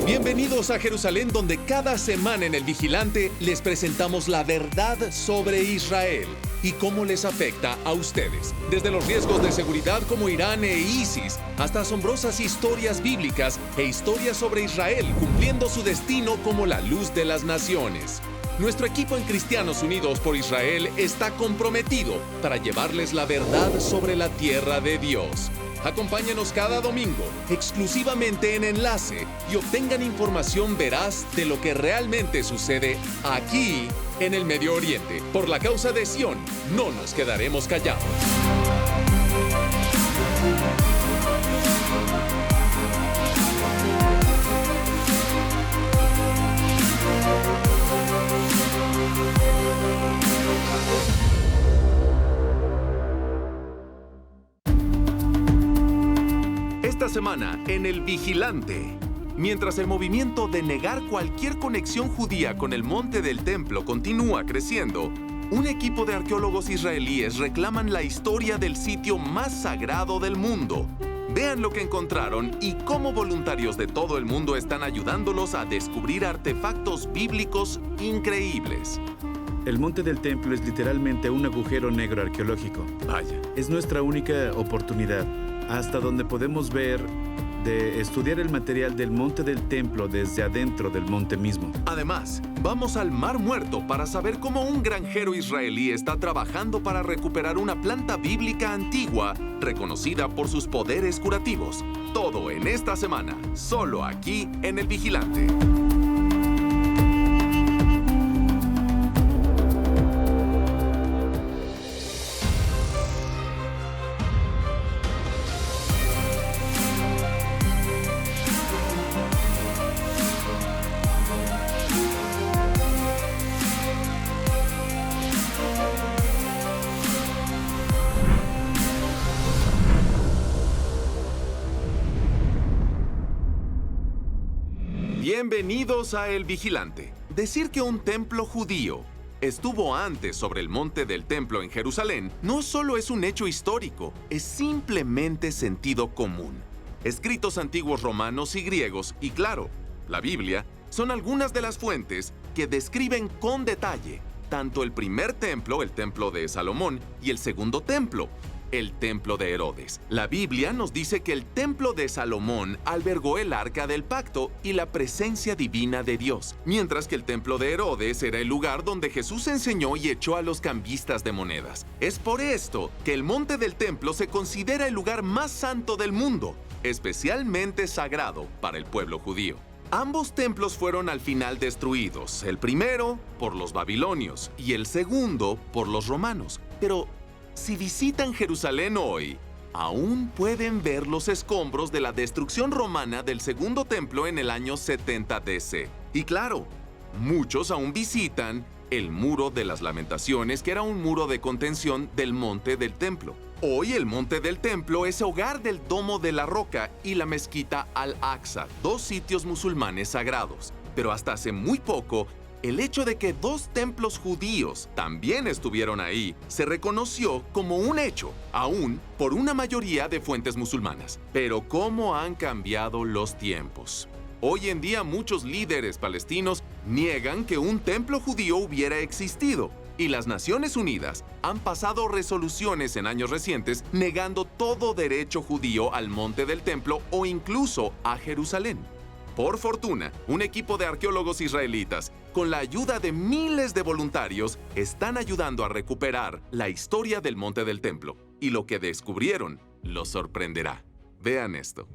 Bienvenidos a Jerusalén, donde cada semana en El Vigilante les presentamos la verdad sobre Israel y cómo les afecta a ustedes. Desde los riesgos de seguridad como Irán e ISIS, hasta asombrosas historias bíblicas e historias sobre Israel cumpliendo su destino como la luz de las naciones. Nuestro equipo en Cristianos Unidos por Israel está comprometido para llevarles la verdad sobre la tierra de Dios. Acompáñenos cada domingo, exclusivamente en Enlace, y obtengan información veraz de lo que realmente sucede aquí en el Medio Oriente. Por la causa de Sión, no nos quedaremos callados. Esta semana en El Vigilante. Mientras el movimiento de negar cualquier conexión judía con el monte del templo continúa creciendo, un equipo de arqueólogos israelíes reclaman la historia del sitio más sagrado del mundo. Vean lo que encontraron y cómo voluntarios de todo el mundo están ayudándolos a descubrir artefactos bíblicos increíbles. El monte del templo es literalmente un agujero negro arqueológico. Vaya. Es nuestra única oportunidad, hasta donde podemos ver, de estudiar el material del monte del templo desde adentro del monte mismo. Además, vamos al Mar Muerto para saber cómo un granjero israelí está trabajando para recuperar una planta bíblica antigua reconocida por sus poderes curativos. Todo en esta semana, solo aquí en El Vigilante. Bienvenidos a El Vigilante. Decir que un templo judío estuvo antes sobre el monte del templo en Jerusalén no solo es un hecho histórico, es simplemente sentido común. Escritos antiguos romanos y griegos, y claro, la Biblia, son algunas de las fuentes que describen con detalle tanto el primer templo, el templo de Salomón, y el segundo templo, el templo de Herodes. La Biblia nos dice que el templo de Salomón albergó el arca del pacto y la presencia divina de Dios, mientras que el templo de Herodes era el lugar donde Jesús enseñó y echó a los cambistas de monedas. Es por esto que el monte del templo se considera el lugar más santo del mundo, especialmente sagrado para el pueblo judío. Ambos templos fueron al final destruidos, el primero por los babilonios y el segundo por los romanos. Pero si visitan Jerusalén hoy, aún pueden ver los escombros de la destrucción romana del segundo templo en el año 70 DC. Y claro, muchos aún visitan el Muro de las Lamentaciones, que era un muro de contención del monte del templo. Hoy el monte del templo es hogar del Domo de la Roca y la mezquita Al-Aqsa, dos sitios musulmanes sagrados. Pero hasta hace muy poco, el hecho de que dos templos judíos también estuvieron ahí se reconoció como un hecho, aún por una mayoría de fuentes musulmanas. Pero ¿cómo han cambiado los tiempos? Hoy en día muchos líderes palestinos niegan que un templo judío hubiera existido, y las Naciones Unidas han pasado resoluciones en años recientes negando todo derecho judío al monte del templo o incluso a Jerusalén. Por fortuna, un equipo de arqueólogos israelitas, con la ayuda de miles de voluntarios, están ayudando a recuperar la historia del monte del templo. Y lo que descubrieron los sorprenderá. Vean esto.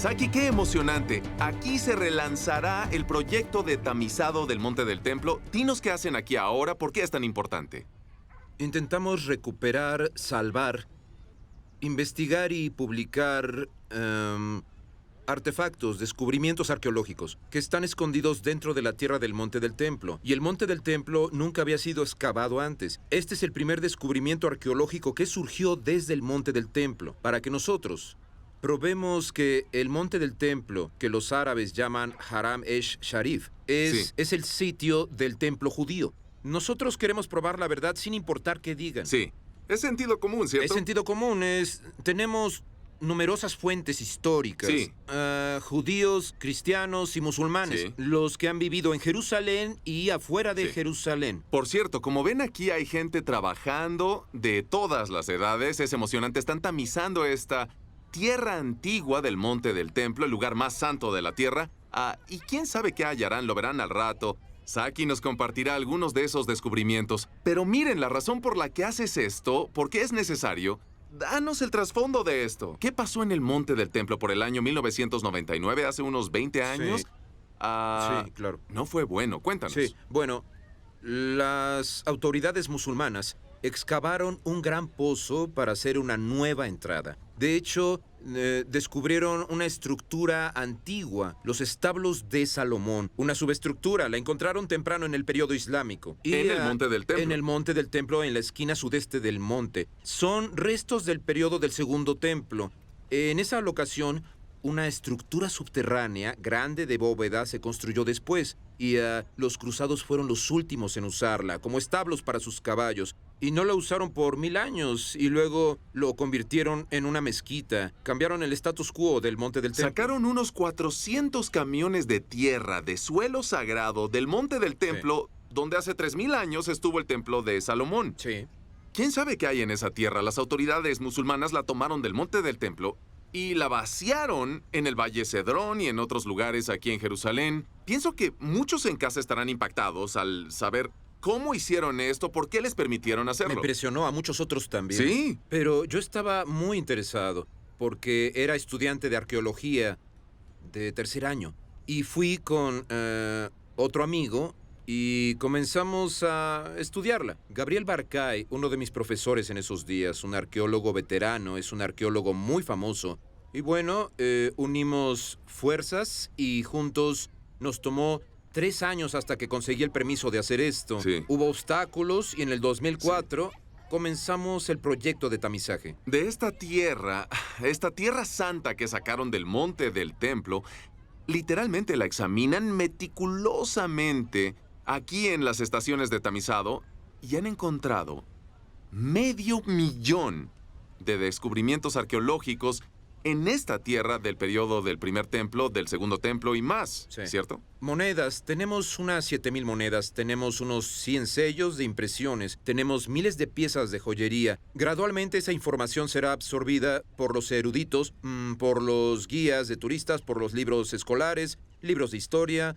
Saki, qué emocionante. Aquí se relanzará el proyecto de tamizado del Monte del Templo. Dinos qué hacen aquí ahora, ¿por qué es tan importante? Intentamos recuperar, salvar, investigar y publicar artefactos, descubrimientos arqueológicos que están escondidos dentro de la tierra del Monte del Templo. Y el Monte del Templo nunca había sido excavado antes. Este es el primer descubrimiento arqueológico que surgió desde el Monte del Templo, para que nosotros probemos que el Monte del Templo, que los árabes llaman Haram esh-Sharif, es el sitio del templo judío. Nosotros queremos probar la verdad sin importar qué digan. Sí. Es sentido común, ¿cierto? Es sentido común. Tenemos numerosas fuentes históricas. Sí. Judíos, cristianos y musulmanes. Sí. Los que han vivido en Jerusalén y afuera de Sí. Jerusalén. Por cierto, como ven aquí hay gente trabajando de todas las edades. Es emocionante. Están tamizando esta tierra antigua del Monte del Templo, el lugar más santo de la tierra. Y quién sabe qué hallarán, lo verán al rato. Saki nos compartirá algunos de esos descubrimientos. Pero miren, la razón por la que haces esto, por qué es necesario, danos el trasfondo de esto. ¿Qué pasó en el Monte del Templo por el año 1999, hace unos 20 años? Sí, claro. No fue bueno, cuéntanos. Sí, bueno, las autoridades musulmanas excavaron un gran pozo para hacer una nueva entrada. De hecho, descubrieron una estructura antigua, los establos de Salomón. Una subestructura, la encontraron temprano en el periodo islámico. En el Monte del Templo. En el Monte del Templo, en la esquina sudeste del monte. Son restos del periodo del Segundo Templo. En esa locación, una estructura subterránea grande de bóveda se construyó después y los cruzados fueron los últimos en usarla, como establos para sus caballos. Y no la usaron por 1000 años y luego lo convirtieron en una mezquita. Cambiaron el status quo del Monte del Templo. Sacaron unos 400 camiones de tierra, de suelo sagrado, del Monte del Templo, donde hace 3000 años estuvo el Templo de Salomón. Sí. ¿Quién sabe qué hay en esa tierra? Las autoridades musulmanas la tomaron del Monte del Templo y la vaciaron en el Valle Cedrón y en otros lugares aquí en Jerusalén. Pienso que muchos en casa estarán impactados al saber cómo hicieron esto, por qué les permitieron Me hacerlo. impresionó, a muchos otros también. Sí. Pero yo estaba muy interesado porque era estudiante de arqueología de tercer año. Y fui con otro amigo y comenzamos a estudiarla. Gabriel Barkay, uno de mis profesores en esos días, un arqueólogo veterano, es un arqueólogo muy famoso. Y bueno, unimos fuerzas y juntos nos tomó 3 años hasta que conseguí el permiso de hacer esto. Sí. Hubo obstáculos y en el 2004 comenzamos el proyecto de tamizaje. De esta tierra santa que sacaron del Monte del Templo, literalmente la examinan meticulosamente aquí en las estaciones de tamizado y han encontrado 500,000 de descubrimientos arqueológicos en esta tierra del periodo del primer templo, del segundo templo y más, Sí. ¿cierto? Monedas, tenemos unas 7000 monedas, tenemos unos 100 sellos de impresiones, tenemos miles de piezas de joyería. Gradualmente esa información será absorbida por los eruditos, por los guías de turistas, por los libros escolares, libros de historia,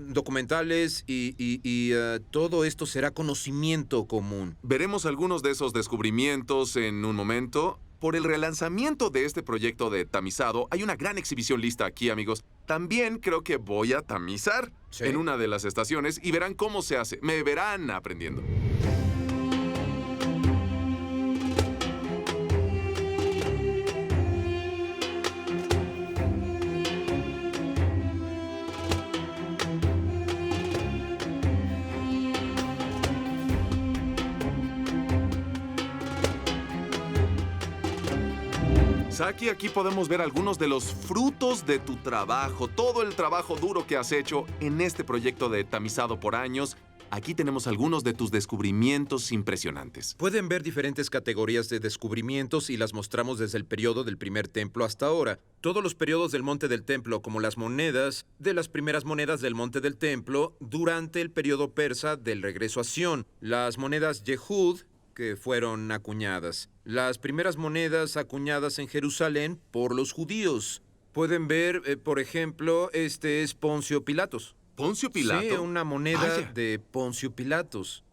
documentales y todo esto será conocimiento común. Veremos algunos de esos descubrimientos en un momento. Por el relanzamiento de este proyecto de tamizado, hay una gran exhibición lista aquí, amigos. También creo que voy a tamizar en una de las estaciones y verán cómo se hace. Me verán aprendiendo. Saki, aquí podemos ver algunos de los frutos de tu trabajo, todo el trabajo duro que has hecho en este proyecto de tamizado por años. Aquí tenemos algunos de tus descubrimientos impresionantes. Pueden ver diferentes categorías de descubrimientos y las mostramos desde el periodo del primer templo hasta ahora. Todos los periodos del Monte del Templo, como las monedas, de las primeras monedas del Monte del Templo durante el periodo persa del regreso a Sión. Las monedas Yehud, que fueron acuñadas. Las primeras monedas acuñadas en Jerusalén por los judíos. Pueden ver, por ejemplo, este es Poncio Pilatos. ¿Poncio Pilato? Sí, una moneda Vaya. de Poncio Pilatos.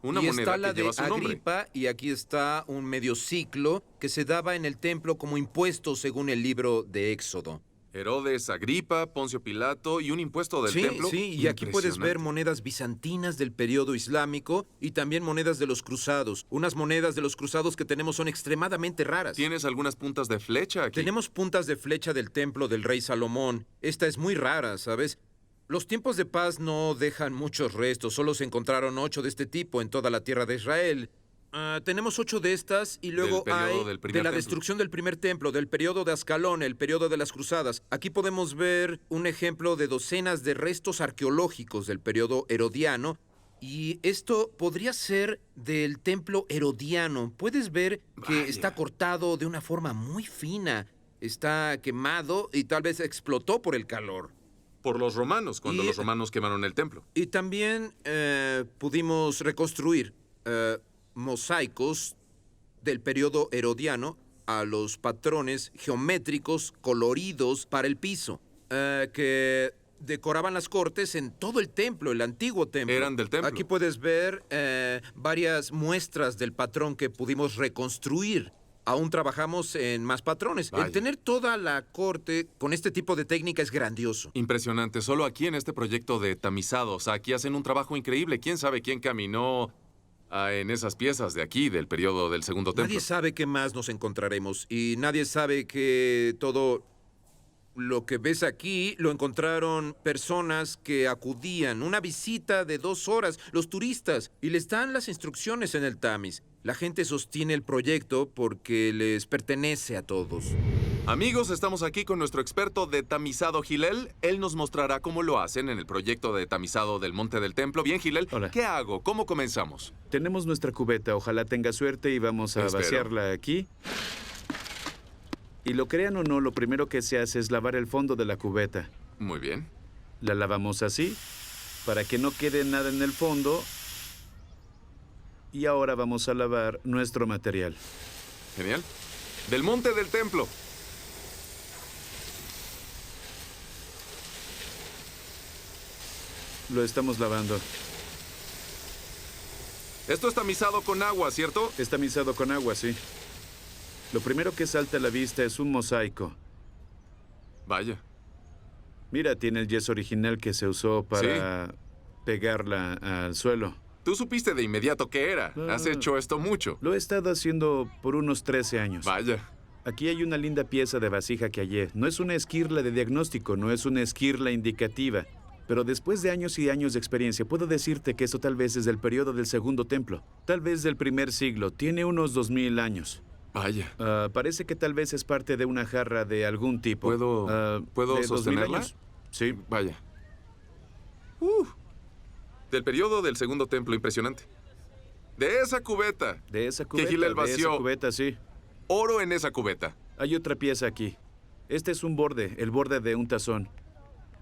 Una y moneda está que la lleva de su nombre. Agripa y aquí está un medio ciclo que se daba en el templo como impuesto según el libro de Éxodo. Herodes, Agripa, Poncio Pilato y un impuesto del Sí, templo. sí, y aquí puedes ver Impresionante. monedas bizantinas del periodo islámico y también monedas de los cruzados. Unas monedas de los cruzados que tenemos son extremadamente raras. Tienes algunas puntas de flecha aquí. Tenemos puntas de flecha del templo del rey Salomón. Esta es muy rara, ¿sabes? Los tiempos de paz no dejan muchos restos. Solo se encontraron 8 de este tipo en toda la tierra de Israel. Tenemos 8 de estas y luego Del periodo hay del primer de la templo. destrucción del primer templo, del periodo de Ascalón, el periodo de las cruzadas. Aquí podemos ver un ejemplo de docenas de restos arqueológicos del periodo herodiano. Y esto podría ser del templo herodiano. Puedes ver que Vaya. está cortado de una forma muy fina. Está quemado y tal vez explotó por el calor. Por los romanos, cuando Y- los romanos quemaron el templo. Y también pudimos reconstruir mosaicos del periodo herodiano a los patrones geométricos coloridos para el piso, que decoraban las cortes en todo el templo, el antiguo templo. Eran del templo. Aquí puedes ver varias muestras del patrón que pudimos reconstruir. Aún trabajamos en más patrones. Vaya. El tener toda la corte con este tipo de técnica es grandioso. Impresionante. Solo aquí en este proyecto de tamizados, aquí hacen un trabajo increíble. ¿Quién sabe quién caminó en esas piezas de aquí, del periodo del segundo templo? Nadie sabe qué más nos encontraremos y nadie sabe que todo lo que ves aquí lo encontraron personas que acudían, una visita de 2 horas, los turistas, y les dan las instrucciones en el Tamis. La gente sostiene el proyecto porque les pertenece a todos. Amigos, estamos aquí con nuestro experto de tamizado, Hillel. Él nos mostrará cómo lo hacen en el proyecto de tamizado del Monte del Templo. Bien, Hillel, Hola. ¿qué hago? ¿Cómo comenzamos? Tenemos nuestra cubeta, ojalá tenga suerte y vamos a Espero. vaciarla aquí. Y lo crean o no, lo primero que se hace es lavar el fondo de la cubeta. Muy bien. La lavamos así, para que no quede nada en el fondo. Y ahora vamos a lavar nuestro material. Genial. Del Monte del Templo. Lo estamos lavando. Esto es tamizado con agua, ¿cierto? Es tamizado con agua, sí. Lo primero que salta a la vista es un mosaico. Vaya. Mira, tiene el yeso original que se usó para pegarla al suelo. Tú supiste de inmediato qué era. Has hecho esto mucho. Lo he estado haciendo por unos 13 años. Vaya. Aquí hay una linda pieza de vasija que hallé. No es una esquirla de diagnóstico, no es una esquirla indicativa. Pero después de años y años de experiencia, puedo decirte que esto tal vez es del periodo del Segundo Templo. Tal vez del primer siglo. Tiene unos 2000 años. Vaya. Parece que tal vez es parte de una jarra de algún tipo. ¿Puedo de 2000 sostenerla? años. Sí. Vaya. Del periodo del Segundo Templo, impresionante. De esa cubeta. De esa cubeta. Hillel de esa vació. cubeta, sí. Oro en esa cubeta. Hay otra pieza aquí. Este es un borde, el borde de un tazón.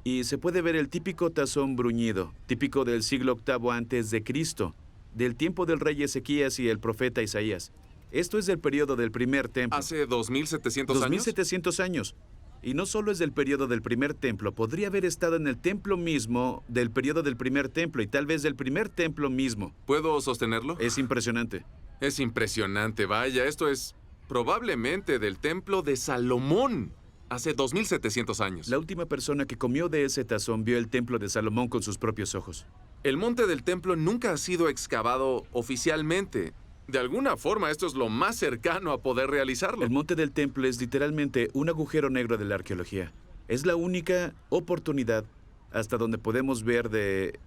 Y se puede ver el típico tazón bruñido, típico del siglo VIII antes de Cristo, del tiempo del rey Ezequías y el profeta Isaías. Esto es del periodo del primer templo. Hace 2700 años. 2700 años. Y no solo es del periodo del primer templo, podría haber estado en el templo mismo del periodo del primer templo y tal vez del primer templo mismo. ¿Puedo sostenerlo? Es impresionante. Es impresionante, vaya. Esto es probablemente del templo de Salomón. Hace 2700 años. La última persona que comió de ese tazón vio el templo de Salomón con sus propios ojos. El monte del templo nunca ha sido excavado oficialmente. De alguna forma, esto es lo más cercano a poder realizarlo. El monte del templo es literalmente un agujero negro de la arqueología. Es la única oportunidad hasta donde podemos ver de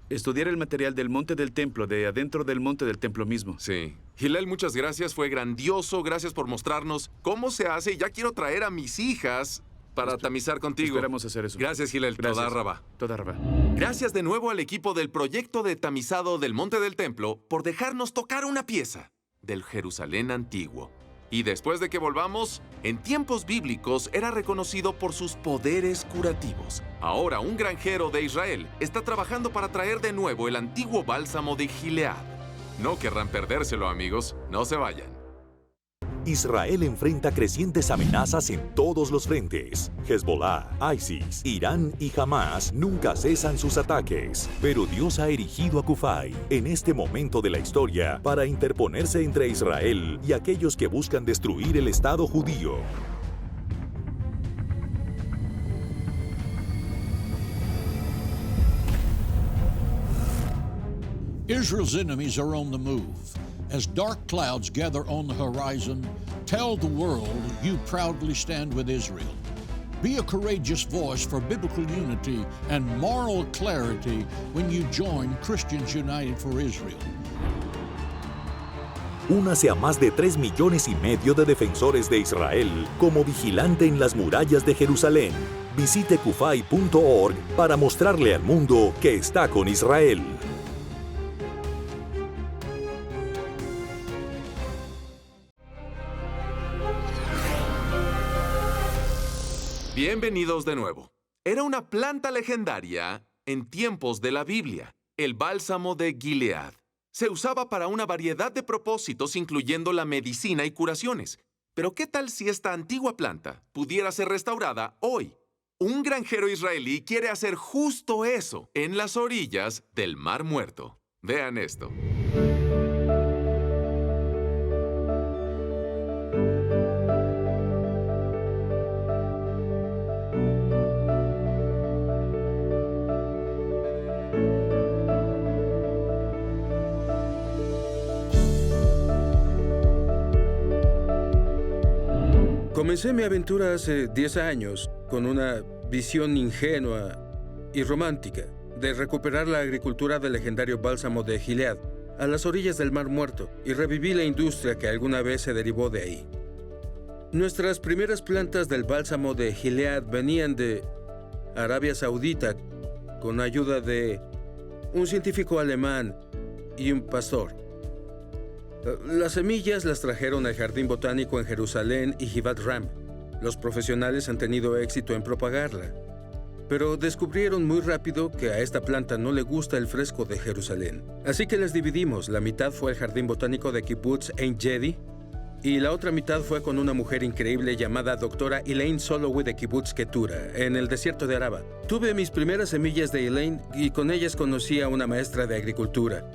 estudiar el material del monte del templo, de adentro del monte del templo mismo. Sí. Hillel, muchas gracias. Fue grandioso. Gracias por mostrarnos cómo se hace. Y ya quiero traer a mis hijas para tamizar contigo. Esperamos hacer eso. Gracias, Hillel. Gracias. Toda Rabá. Toda Rabá. Gracias de nuevo al equipo del proyecto de tamizado del Monte del Templo por dejarnos tocar una pieza del Jerusalén antiguo. Y después de que volvamos, en tiempos bíblicos era reconocido por sus poderes curativos. Ahora un granjero de Israel está trabajando para traer de nuevo el antiguo bálsamo de Gilead. No querrán perdérselo, amigos. No se vayan. Israel enfrenta crecientes amenazas en todos los frentes. Hezbollah, ISIS, Irán y Hamas nunca cesan sus ataques. Pero Dios ha erigido a Kufay en este momento de la historia para interponerse entre Israel y aquellos que buscan destruir el Estado judío. Israel's enemies are on the move. As dark clouds gather on the horizon, tell the world you proudly stand with Israel. Be a courageous voice for biblical unity and moral clarity when you join Christians United for Israel. Únase a más de 3,5 millones de defensores de Israel como vigilante en las murallas de Jerusalén. Visite kufay.org para mostrarle al mundo que está con Israel. Bienvenidos de nuevo. Era una planta legendaria en tiempos de la Biblia, el bálsamo de Gilead. Se usaba para una variedad de propósitos, incluyendo la medicina y curaciones. Pero ¿qué tal si esta antigua planta pudiera ser restaurada hoy? Un granjero israelí quiere hacer justo eso en las orillas del Mar Muerto. Vean esto. Comencé mi aventura hace 10 años con una visión ingenua y romántica de recuperar la agricultura del legendario bálsamo de Gilead a las orillas del Mar Muerto y reviví la industria que alguna vez se derivó de ahí. Nuestras primeras plantas del bálsamo de Gilead venían de Arabia Saudita con ayuda de un científico alemán y un pastor. Las semillas las trajeron al Jardín Botánico en Jerusalén y Givat Ram. Los profesionales han tenido éxito en propagarla, pero descubrieron muy rápido que a esta planta no le gusta el fresco de Jerusalén. Así que las dividimos. La mitad fue al Jardín Botánico de Kibbutz Ein Gedi y la otra mitad fue con una mujer increíble llamada Doctora Elaine Soloway de Kibbutz Ketura, en el desierto de Araba. Tuve mis primeras semillas de Elaine y con ellas conocí a una maestra de agricultura.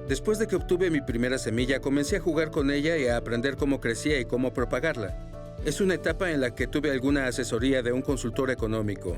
Después de que obtuve mi primera semilla, comencé a jugar con ella y a aprender cómo crecía y cómo propagarla. Es una etapa en la que tuve alguna asesoría de un consultor económico.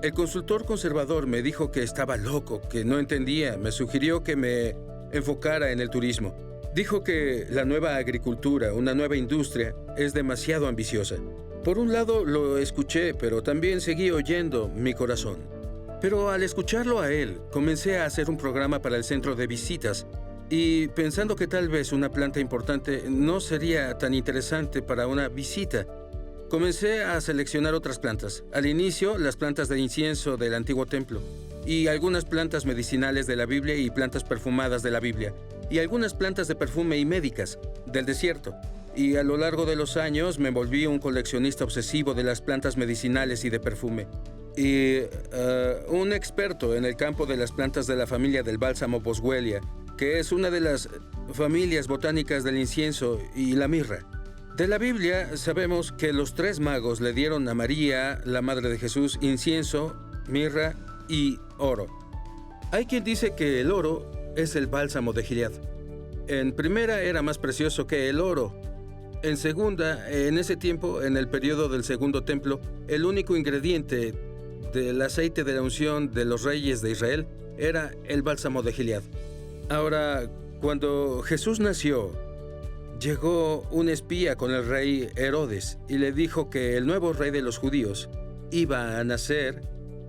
El consultor conservador me dijo que estaba loco, que no entendía. Me sugirió que me enfocara en el turismo. Dijo que la nueva agricultura, una nueva industria, es demasiado ambiciosa. Por un lado lo escuché, pero también seguí oyendo mi corazón. Pero al escucharlo a él, comencé a hacer un programa para el centro de visitas y pensando que tal vez una planta importante no sería tan interesante para una visita, comencé a seleccionar otras plantas. Al inicio, las plantas de incienso del antiguo templo y algunas plantas medicinales de la Biblia y plantas perfumadas de la Biblia y algunas plantas de perfume y médicas del desierto. Y a lo largo de los años me volví un coleccionista obsesivo de las plantas medicinales y de perfume. Y un experto en el campo de las plantas de la familia del bálsamo Boswellia, que es una de las familias botánicas del incienso y la mirra. De la Biblia sabemos que los 3 magos le dieron a María, la madre de Jesús, incienso, mirra y oro. Hay quien dice que el oro es el bálsamo de Gilead. En primera era más precioso que el oro. En segunda, en ese tiempo, en el periodo del Segundo Templo, el único ingrediente del aceite de la unción de los reyes de Israel era el bálsamo de Gilead. Ahora, cuando Jesús nació, llegó un espía con el rey Herodes y le dijo que el nuevo rey de los judíos iba a nacer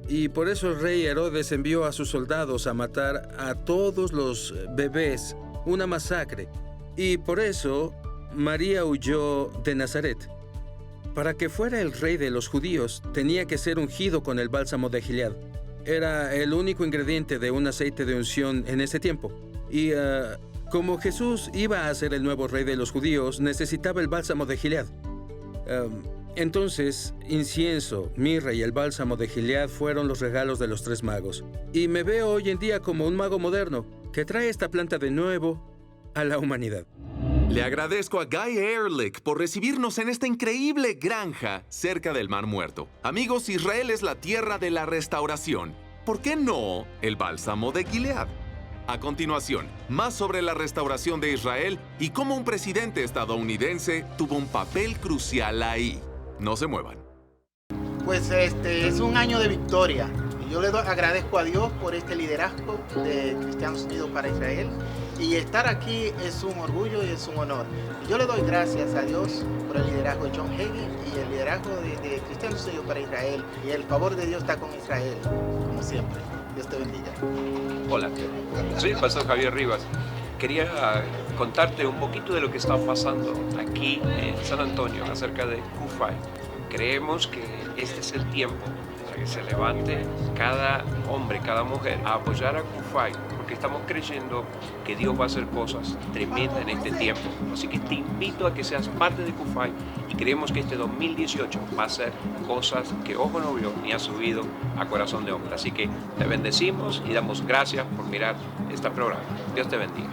y por eso el rey Herodes envió a sus soldados a matar a todos los bebés, una masacre. Y por eso María huyó de Nazaret. Para que fuera el rey de los judíos, tenía que ser ungido con el bálsamo de Gilead. Era el único ingrediente de un aceite de unción en ese tiempo. Y como Jesús iba a ser el nuevo rey de los judíos, necesitaba el bálsamo de Gilead. Entonces, incienso, mirra y el bálsamo de Gilead fueron los regalos de los 3 magos. Y me veo hoy en día como un mago moderno que trae esta planta de nuevo a la humanidad. Le agradezco a Guy Ehrlich por recibirnos en esta increíble granja cerca del Mar Muerto. Amigos, Israel es la tierra de la restauración. ¿Por qué no el bálsamo de Gilead? A continuación, más sobre la restauración de Israel y cómo un presidente estadounidense tuvo un papel crucial ahí. No se muevan. Pues es un año de victoria. Yo agradezco a Dios por este liderazgo de Cristianos Unidos para Israel, y estar aquí es un orgullo y es un honor. Yo le doy gracias a Dios por el liderazgo de John Hagee y el liderazgo de Cristianos Unidos para Israel, y el favor de Dios está con Israel, como siempre. Dios te bendiga. Hola, soy el pastor Javier Rivas. Quería contarte un poquito de lo que está pasando aquí en San Antonio acerca de CUFAI. Creemos que este es el tiempo para que se levante cada hombre, cada mujer a apoyar a CUFAI, porque estamos creyendo que Dios va a hacer cosas tremendas en este tiempo. Así que te invito a que seas parte de CUFAI, y creemos que este 2018 va a ser cosas que ojo no vio ni ha subido a corazón de hombre. Así que te bendecimos y damos gracias por mirar este programa. Dios te bendiga.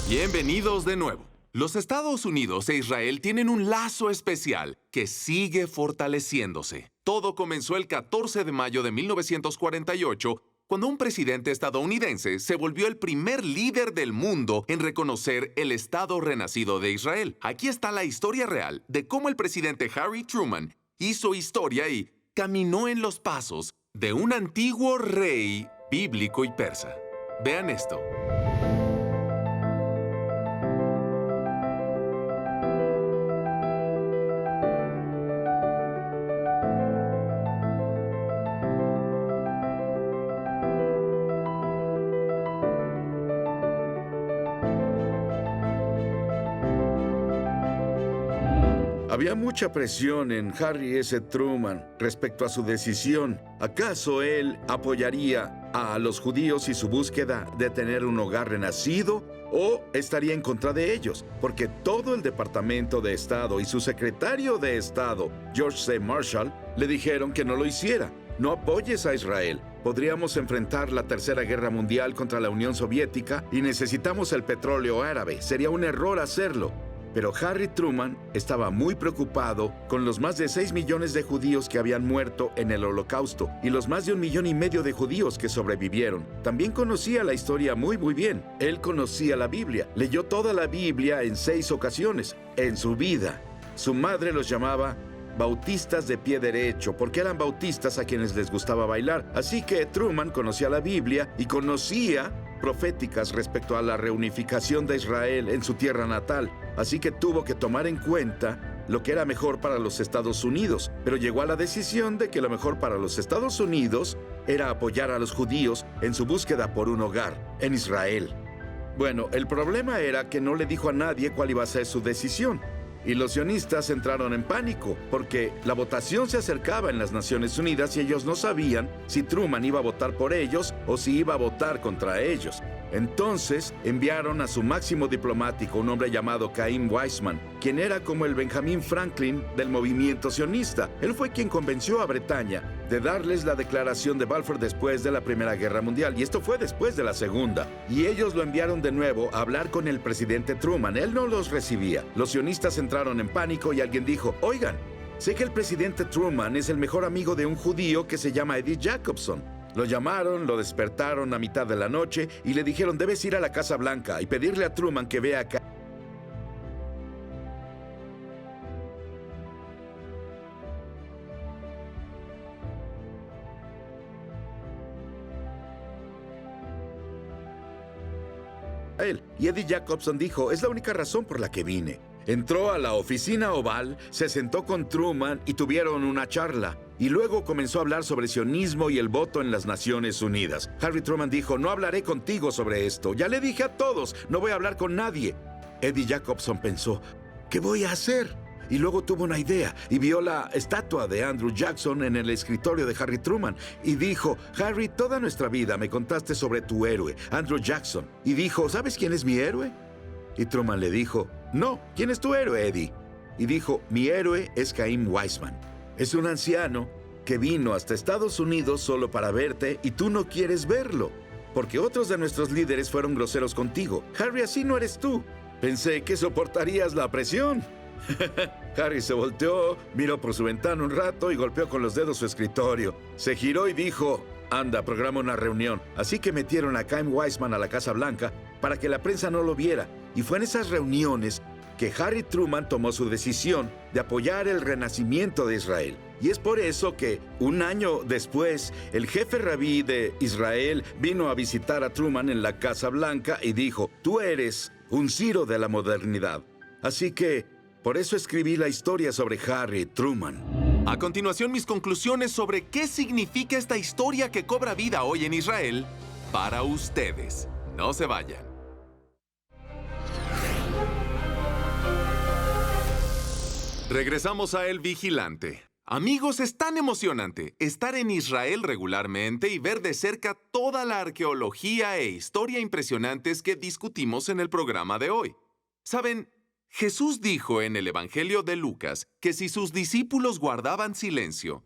Bienvenidos de nuevo. Los Estados Unidos e Israel tienen un lazo especial que sigue fortaleciéndose. Todo comenzó el 14 de mayo de 1948, cuando un presidente estadounidense se volvió el primer líder del mundo en reconocer el Estado renacido de Israel. Aquí está la historia real de cómo el presidente Harry Truman hizo historia y caminó en los pasos de un antiguo rey bíblico y persa. Vean esto. Había mucha presión en Harry S. Truman respecto a su decisión. ¿Acaso él apoyaría a los judíos y su búsqueda de tener un hogar renacido, o estaría en contra de ellos? Porque todo el Departamento de Estado y su secretario de Estado, George C. Marshall, le dijeron que no lo hiciera. No apoyes a Israel. Podríamos enfrentar la Tercera Guerra Mundial contra la Unión Soviética y necesitamos el petróleo árabe. Sería un error hacerlo. Pero Harry Truman estaba muy preocupado con los más de 6 millones de judíos que habían muerto en el Holocausto y los más de 1,5 millones de judíos que sobrevivieron. También conocía la historia muy bien. Él conocía la Biblia. Leyó toda la Biblia en 6 ocasiones en su vida. Su madre los llamaba bautistas de pie derecho, porque eran bautistas a quienes les gustaba bailar. Así que Truman conocía la Biblia y conocía proféticas respecto a la reunificación de Israel en su tierra natal. Así que tuvo que tomar en cuenta lo que era mejor para los Estados Unidos, pero llegó a la decisión de que lo mejor para los Estados Unidos era apoyar a los judíos en su búsqueda por un hogar en Israel. Bueno, el problema era que no le dijo a nadie cuál iba a ser su decisión. Y los sionistas entraron en pánico, porque la votación se acercaba en las Naciones Unidas y ellos no sabían si Truman iba a votar por ellos o si iba a votar contra ellos. Entonces enviaron a su máximo diplomático, un hombre llamado Chaim Weizmann, quien era como el Benjamin Franklin del movimiento sionista. Él fue quien convenció a Bretaña de darles la declaración de Balfour después de la Primera Guerra Mundial, y esto fue después de la Segunda. Y ellos lo enviaron de nuevo a hablar con el presidente Truman. Él no los recibía. Los sionistas entraron en pánico y alguien dijo: oigan, sé que el presidente Truman es el mejor amigo de un judío que se llama Eddie Jacobson. Lo llamaron, lo despertaron a mitad de la noche y le dijeron: debes ir a la Casa Blanca y pedirle a Truman que vea acá. Y Eddie Jacobson dijo: es la única razón por la que vine. Entró a la oficina oval, se sentó con Truman y tuvieron una charla. Y luego comenzó a hablar sobre sionismo y el voto en las Naciones Unidas. Harry Truman dijo: no hablaré contigo sobre esto. Ya le dije a todos, no voy a hablar con nadie. Eddie Jacobson pensó: ¿qué voy a hacer? Y luego tuvo una idea y vio la estatua de Andrew Jackson en el escritorio de Harry Truman. Y dijo: Harry, toda nuestra vida me contaste sobre tu héroe, Andrew Jackson. Y dijo: ¿sabes quién es mi héroe? Y Truman le dijo: no, ¿quién es tu héroe, Eddie? Y dijo: mi héroe es Chaim Weizmann. Es un anciano que vino hasta Estados Unidos solo para verte y tú no quieres verlo, porque otros de nuestros líderes fueron groseros contigo. Harry, así no eres tú. Pensé que soportarías la presión. Harry se volteó, miró por su ventana un rato y golpeó con los dedos su escritorio. Se giró y dijo: Anda, programa una reunión. Así que metieron a Chaim Weizmann a la Casa Blanca para que la prensa no lo viera. Y fue en esas reuniones que Harry Truman tomó su decisión de apoyar el renacimiento de Israel. Y es por eso que, un año después, el jefe rabí de Israel vino a visitar a Truman en la Casa Blanca y dijo: tú eres un Ciro de la modernidad. Así que, por eso escribí la historia sobre Harry Truman. A continuación, mis conclusiones sobre qué significa esta historia que cobra vida hoy en Israel para ustedes. No se vayan. Regresamos a El Vigilante. Amigos, es tan emocionante estar en Israel regularmente y ver de cerca toda la arqueología e historia impresionantes que discutimos en el programa de hoy. ¿Saben? Jesús dijo en el Evangelio de Lucas que si sus discípulos guardaban silencio,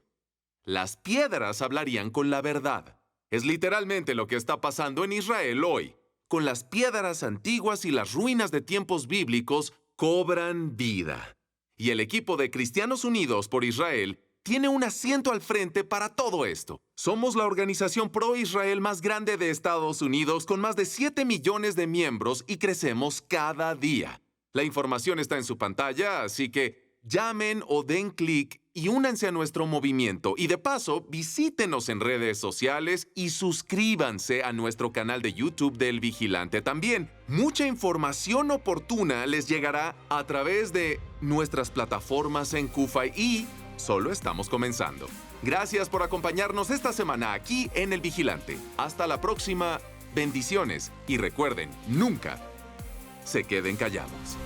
las piedras hablarían con la verdad. Es literalmente lo que está pasando en Israel hoy. Con las piedras antiguas y las ruinas de tiempos bíblicos cobran vida. Y el equipo de Cristianos Unidos por Israel tiene un asiento al frente para todo esto. Somos la organización pro-Israel más grande de Estados Unidos con más de 7 millones de miembros y crecemos cada día. La información está en su pantalla, así que llamen o den clic y únanse a nuestro movimiento. Y de paso, visítenos en redes sociales y suscríbanse a nuestro canal de YouTube del Vigilante también. Mucha información oportuna les llegará a través de nuestras plataformas en Kufay y solo estamos comenzando. Gracias por acompañarnos esta semana aquí en El Vigilante. Hasta la próxima. Bendiciones y recuerden, nunca se queden callados.